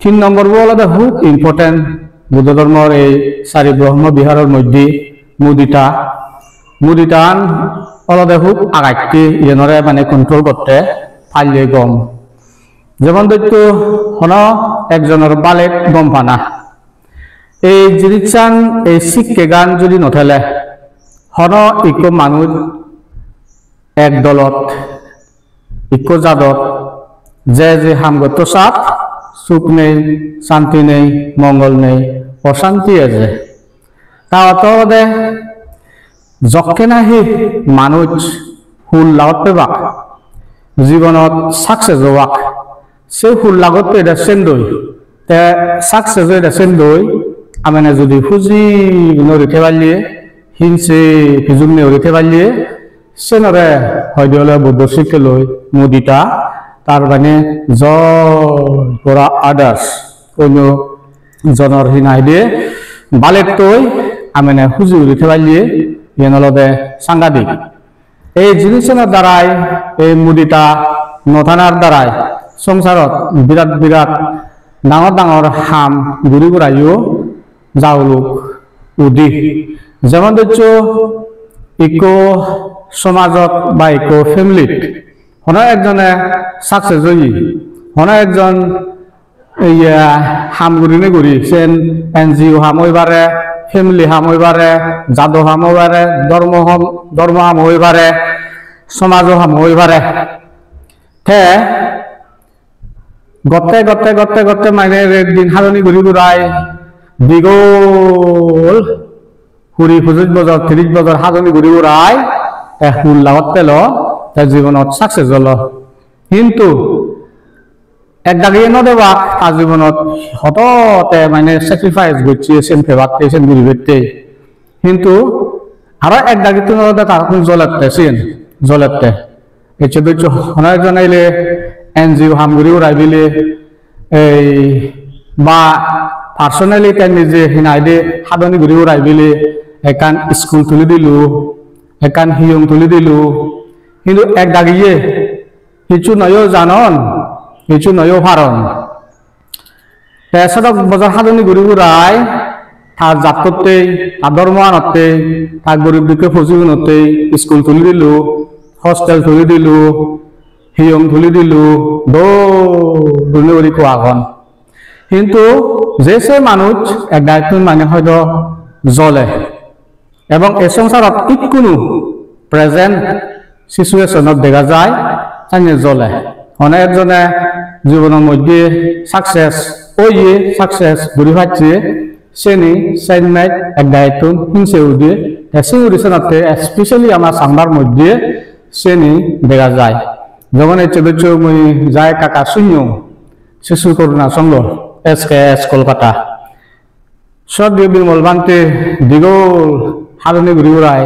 তিন নম্বর হলো খুব ইম্পর্টেন্ট বুদ্ধ ধর্মের এই চারি ব্রহ্ম বিহারের মধ্যে মুদিটান হলো খুব আগাইতে ইয়েনরে মানে কন্ট্রোল করতে পারলে গম যেমন দৈত্য হন একজনের বালেক গম পানা এই জিনিসান এই শিক্ষে গান যদি নথেলে হন ইকো মানুষ এক দলত ইকো জাদত যে হামগত সাপ সুখ নেই শান্তি নেই মঙ্গল নেই অশান্তি আছে তাহলে যকে নাহি মানুষ ফুল লাগত পেবাক জীবনত সাকসেস হওয়াক সে ফুল লাগত এটা সেন্দই তে সাকসেস এটা সেন্দই আমি যদি ফুজি নরিতে পারলিয়ে হিংসে ফিজুম নরিতে পারলিয়ে সে নরে হয়তো হলে বুদ্ধ শিক্ষে লই মুদিটা তার মানে জয় আদার্স অন্য জনের হিনাই দিয়ে বালেক তৈ আমি ফুজি উড়িতে পারলিয়ে ইয়ে নলদে সাংঘাতিক এই জিনিসের দ্বারাই এই মুদিটা নথানার দ্বারাই সংসারত বিরাট বিরাট ডাঙর ডাঙর হাম ঘুরি ঘুরাইও যাওলুক উদি যেমন দেখছো ইকো সমাজত বা ইকো ফ্যামিলিত হন একজনে সাকসেস হই হন একজন হাম ঘুরিনে ঘুরি সেন এনজিও হাম হইবারে ফ্যামিলি হাম হইবারে জাদু হাম হইবারে ধর্ম হাম হইবারে সমাজ হাম হইবারে হে গতে গতে গতে গতে মানে একদিন হালনি ঘুরি ঘুরাই দীঘল 20-25 বছর 30 বছর হালনি ঘুরি ঘুরাই ফুল লাগত পেল তার জীবনত সাকসেস হল কিন্তু একদাগিয়ে নদেবা তার জীবনত হঠাৎ মানে স্যাক্রিফাইস করছে সেন ফেবাতে সেন ঘুরি বেরতে কিন্তু আরো একদাগি তো নদে তার জলেতে এসে দেখছো অনেকজন আইলে এনজিও হামগুড়ি উড়াই দিলে এই বা পার্সোনালি তাই নিজে হিনাই দে হাদনি ঘুরি উড়াই দিলে একান স্কুল তুলি দিলু একান হিয়ং তুলি দিলু কিন্তু একদাগিয়ে কিছু নয়ও জানন কিছু নয়ও ভারণ পেশাদক বজার হাদনি ঘুরি উড়াই তার জাত করতে তার ধর্ম আনতে তার গরিব দুঃখে ফসি নতে স্কুল তুলি দিলু হস্টেল তুলি দিলু হিয়ং তুলি দিলু দুর্নীতি কোয়াখন কিন্তু যে সে মানুষ এক দায়িত্ব মানে হয়তো জ্বলে এবং এই সংসারত কোনো প্রেজেন্ট সিচুয়েশনত দেখা যায় তাই জ্বলে অনেক একজনে জীবনের মধ্যে সাকসেস সাকসেস ঘুরি পাচ্ছে সেনি সাইনমেট এক দায়িত্ব হিংসে উদিয়ে সিউরিশনতে স্পেশালি আমার সাংবার মধ্যে সেনি দেখা যায় যেমন এই চোদ্দ মই যায় কাকা শূন্য শিশু করুণা সংঘ SKS কলকাতা সব বিমল বানতে দীঘল হালনি ঘুরি উড়াই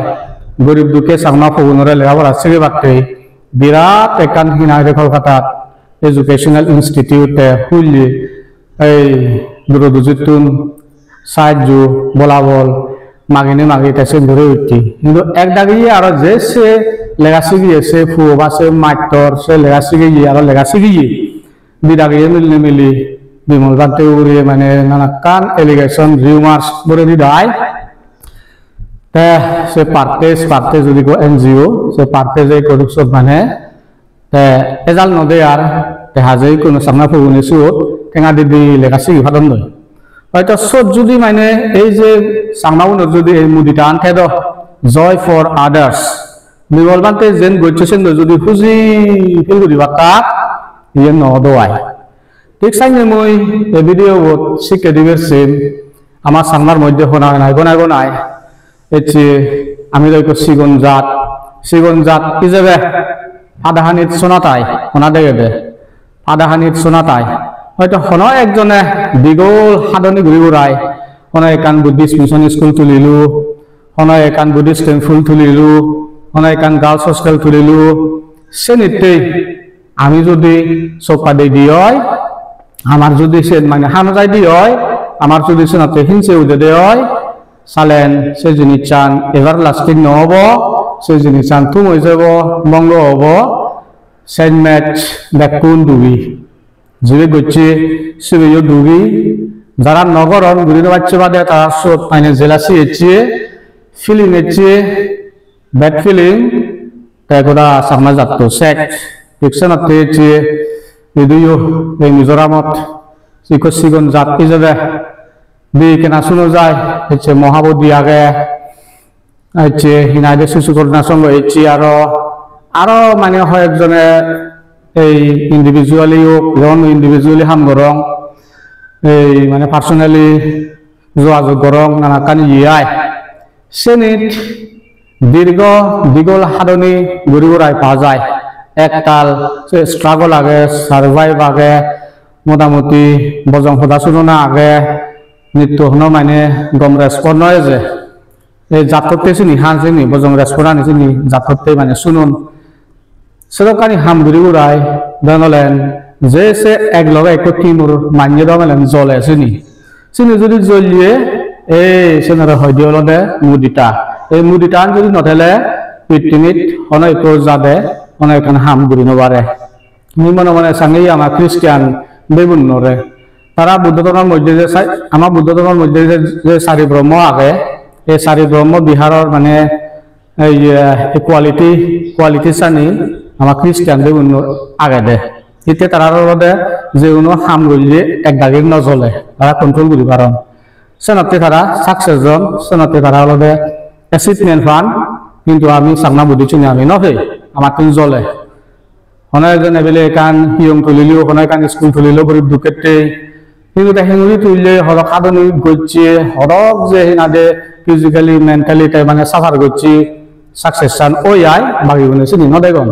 গরিব দুঃখে সামনা ফগুনরে লেখাপড়া শিখে পারতে বিরাট একান হিনাই কলকাতাত এডুকেশনাল ইনস্টিটিউটে খুললি এই দূরদূজিতুন সাহায্য বলাবল মাগিনি মাগি তাছে ধরে উঠতি কিন্তু এক দাগিয়ে আর যে সে লেগাছি গিয়ে সে ফু বা সে মাইটর সে লেগাছি গিয়ে আর লেগাছি গিয়ে বিদাগিয়ে মিলি বিমল বানতে উড়িয়ে মানে নানা কান এলিগেশন রিউমার্স বলে দিদায় সে পার্টে যদি এনজিও সে পার্টে যে করুক মানে এজাল নদে আর হাজে কোনো সামনা ফুগুনি সুত টেঙা দিদি লেগাছি ভাদন দয় হয়তো সব যদি মানে এই যে সামনাউনত যদি এই মুদিটা আনতে দ জয় ফর আদার্স বিমল বানতে যেন গৈছেন যদি খুঁজি ফিল করিবা তাক ইয়ে নদোয়াই ঠিক চাইনে মই এই ভিডিও শিখে দিবেছেন আমার সামনার মধ্যে নাই এটি আমি সিগুন জাত কি যাবে আদাহানিত সোনাতাই শোনা দেবে আদাহানিত সোনাতাই হয়তো হন একজনে দীঘল হাদনি ঘুরি ঘুরাই হন একান বুদ্ধিষ্ট মিশন স্কুল তুলিলু হন একান বুদ্ধিষ্ট টেম্পল তুলিলু হন একান গার্লস হোস্টেল তুলিলু সে নিতেই আমি যদি চোপা দি হয় আমার যদি সে মানে হামজাই দি হয় আমার যদি সোনাতে হিংসে উদে দে হয় চালেন সে জিনিস চান এভার লাস্টিং নহব সে জিনিস চান তুম হয়ে যাব বঙ্গ হব সেন্ট ম্যাচ ব্যাকুন দুবি জিবে গচ্ছে সিবিও ডুবি যারা নগরম ঘুরিতে পারছে বাদে তারা সব মানে জেলাসি এসছে ফিলিং এসছে ব্যাড ফিলিং তাই কোথা সামনা যাত সেক ফিকশন এসছে এদিও এই মিজোরামত সিগন জাত যাবে বি কেনা শুনো যায় হচ্ছে মহাবতী আগে হচ্ছে হিনাইদে শিশুকন্যা সঙ্গ হচ্ছে আরো মানে হয় একজনে এই ইন্ডিভিজুয়ালি ইন্ডিভিজুয়ালি হাম গরং এই মানে পার্সোনালি যোগাযোগ গরং নানা কানি ইয়াই সেনিত দীঘল সাধনী ঘুরি ঘুরাই পাওয়া যায় এককাল স্ট্রাগল আগে সার্ভাইভ আগে মোটামুটি বজং সদা শুনো আগে মৃত্যু হনো মানে গম রেসপন্ড নয় যে এই জাততে চিনি হান চিনি বজং রেসপন্ড আনি চিনি জাততে মানে শুনুন সেরকানি হাম ঘুরি ঘুরাই জানলেন যে সে এক লগে একটু কিমুর মানিয়ে দমেলেন জলে চিনি যদি জ্বলিয়ে এই সেনারে হয় দিয়ে দে মুদিটা এই মুদিটা যদি নথেলে পিটিনিত অনেক যাবে অনেক হাম ঘুরি নবারে মনে মনে সাঙ্গি আমার খ্রিস্টান বেগুনরে তারা বুদ্ধ ধর্মের মধ্যে যে আমার বুদ্ধ ধর্মের মধ্যে যে চারি ব্রহ্ম আগে এই চারি ব্রহ্ম বিহারের মানে এই কোয়ালিটি চানি আমার খ্রিস্টান বেগুন আগে দে এতে তারা যে কোনো হাম গলিয়ে এক দাগির নজলে তারা কন্ট্রোল করি পারেন সেনাতে তারা সাকসেস জন সেনাতে তারা হলে অ্যাচিভমেন্ট পান কিন্তু আমি সামনা বুদ্ধি চিনি আমি নহে আমার তুমি জ্বলে অনেকজন এবেলে কান হিয়ং তুলিলেও অনেক কান স্কুল তুলিলেও গরিব দুঃখেতে কিন্তু হেঙুলি তুললে হরক সাধনী গচ্ছে হরক যে হিনাদে ফিজিক্যালি মেন্টালি তাই মানে সাফার করছি সাকসেস চান ওই আয় বাকি বলে চিনি নদেগন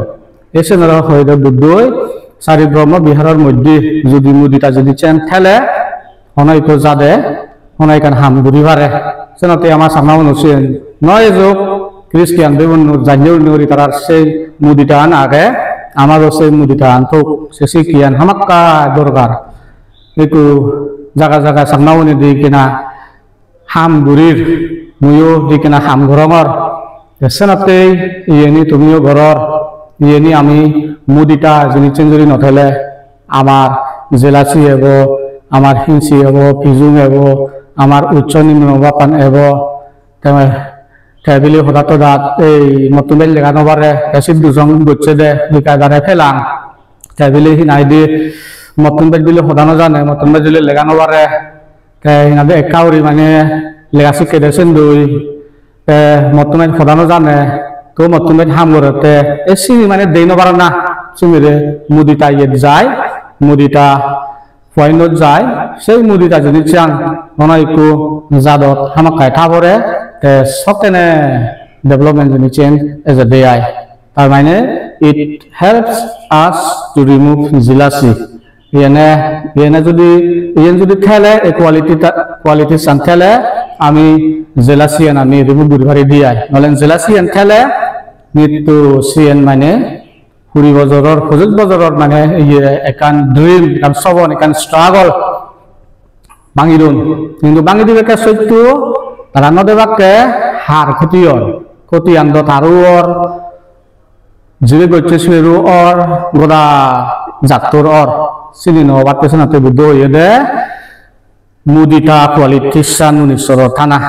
এসে নর হয়ে বুদ্ধ চারি ব্রহ্ম বিহারের মধ্যে যদি মুদিটা যদি চেন ঠেলে অনেক যাদে অনেক হাম ঘুরি পারে সেনাতে আমার সামনা অনুষ্ঠিত নয় যোগ খ্রিস্টান বিভিন্ন জানিয়েও নরি তার সেই মুদিটা আন আগে আমারও সেই মুদিটা আনতো সে শিখিয়ান হামাক্কা দরকার একটু জায়গা সামনা উনি দি কিনা হাম ঘুরির ময়ও দি কিনা হাম ঘরঙর সেনাতে ইয়েনি তুমিও ঘরর ইয়েনি আমি মুদিটা যিনি চেঞ্জুরি নথেলে আমার জেলাসি হব আমার হিংসি হব ফিজুং হব আমার উচ্চ নিম্ন বাপান হব ট্যাবিলি হঠাৎ দাঁত এই মতন বেল লেখা নবারে এসিড দুজন গচ্ছে দে লিখা দাঁড়ে ফেলাম ট্যাবিলি হিনাই দিয়ে মতন বেল দিলে সদানো জানে মতন বেল দিলে লেখা নবারে হিনাদে একাউরি মানে লেখা শিখে দেছেন দুই মতন বেল সদানো জানে তো মতন বেল হাম করতে এ চিনি মানে দেই নবার না চিনিরে মুদিটা ইয়ে যায় মুদিটা পয়েন্টত যায় সেই মুদিটা যদি চান অনেকটু জাদত হামাকায় থাবরে সকেনে ডেভেলপমেন্ট যদি চেঞ্জ এজ এ দেয় তার মানে it helps us to remove jealousy ইয়েনে যদি ঠেলে এই কোয়ালিটি চান ঠেলে আমি জেলাসিয়ান আমি রিমুভ ঘুরি ভারি দিয়াই নহলে জেলাসিয়ান ঠেলে মৃত্যু সিএন মানে পুরি বজরর খুজুক বজরর মানে একান ড্রিম একান সবন একান স্ট্রাগল ভাঙি দিন কিন্তু ভাঙি দিবে সত্য রান্ন দেবাকে হার ক্ষতি আন্দ তারও অর জিবে গচ্ছে সেরু অর গোদা জাতর অর চিনি নবাদ পেছনাতে বুদ্ধ হয়ে দে মুদিটা কোয়ালিটি সান 19 থানা